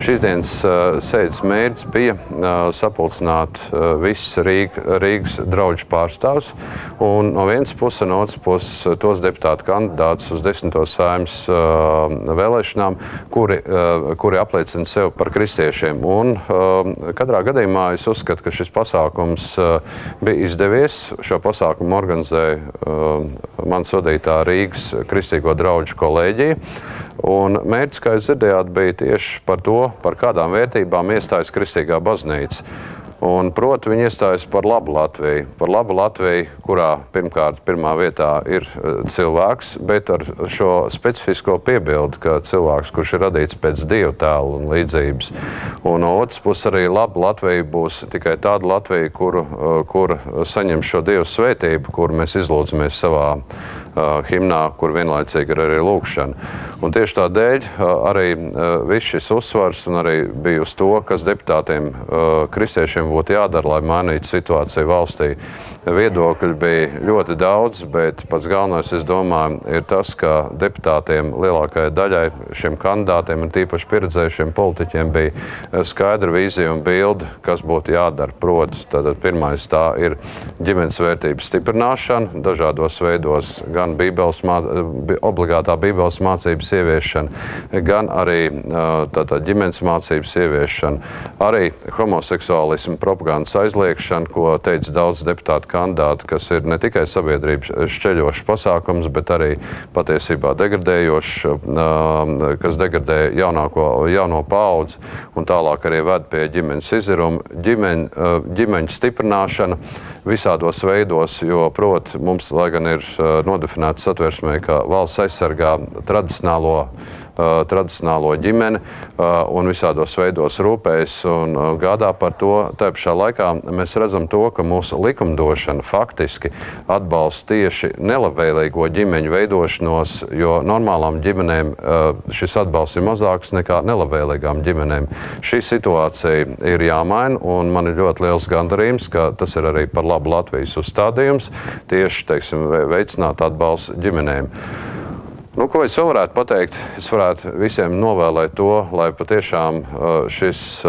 Šīs dienas sēdes mērķis bija sapulcināt visus Rīgas draugu pārstāvus un no vienas puses, no otras puses tos deputātu kandidātus uz 10. Saeimas vēlēšanām, kuri apliecina sevi par kristiešiem. Un katrā gadījumā es uzskatu, ka šis pasākums bija izdevies. Šo pasākumu organizēja mans vadītā Rīgas Kristīgo draugu kolēģija. Un mērķis, kā jūs dzirdējāt, bija tieši par to, par kādām vērtībām iestājas Kristīgā baznīca. Un, proti, viņi iestājas par labu Latviju, kurā pirmkārt pirmā vietā ir cilvēks, bet ar šo specifisko piebildi, ka cilvēks, kurš ir radīts pēc Dieva tēla un līdzības. Un no otras puses arī laba Latvija būs tikai tāda Latvija, kura saņem šo Dieva svētību, kuru mēs izlūdzamies savā himnā, kur vienlaicīgi ir arī lūkšana. Un tieši tādēļ arī viss šis uzsvars un arī bija uz to, kas deputātiem kristiešiem būtu jādara, lai mainītu situāciju valstī. Viedokļi bija ļoti daudz, bet pats galvenais, es domāju, ir tas, ka deputātiem lielākajai daļai šiem kandidātiem un tīpaši pieredzējušiem politiķiem bija skaidra vīzija un bilde, kas būtu jādara. Proti, tātad pirmais tā ir ģimenes vērtības stiprināšana dažādos veidos, gan obligātā bībeles mācības ieviešana, gan arī tātad ģimenes mācības ieviešana, arī homoseksuālismu propagandas aizliekšana, ko teica daudz deputātu kandidāti, kas ir ne tikai sabiedrības šķeļošs pasākums, bet arī patiesībā degradējošs, kas degradē jauno paudzi un tālāk arī ved pie ģimenes iziruma, ģimeņu stiprināšana visādos veidos, jo, proti, mums, lai gan ir nodefinēts satversmē, ka valsts aizsargā tradicionālo ģimeni un visādos veidos rūpējas un gādā par to. Tā pašā laikā mēs redzam to, ka mūsu likumdošana faktiski atbalsta tieši nelabvēlīgo ģimeņu veidošanos, jo normālām ģimenēm šis atbalsts ir mazāks nekā nelabvēlīgām ģimenēm. Šī situācija ir jāmaina, un man ir ļoti liels gandarījums, ka tas ir arī par labu Latvijas uzstādījums, tieši, teiksim, veicināt atbalstu ģimenēm. Nu, ko es vēl varētu pateikt? Es varētu visiem novēlēt to, lai patiešām šis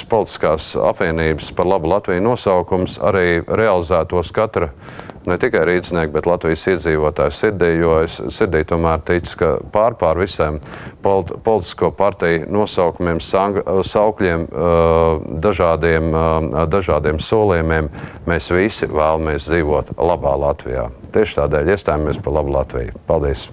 politiskās apvienības par labu Latviju nosaukums arī realizētos katra, ne tikai rīdznieka, bet Latvijas iedzīvotāju sirdī, jo es sirdī tomēr ticu, ka pār visiem politisko partiju nosaukumiem, saukļiem, dažādiem solījumiem mēs visi vēlamies dzīvot labā Latvijā. Tieši tādēļ iestājāmies par labu Latviju. Paldies!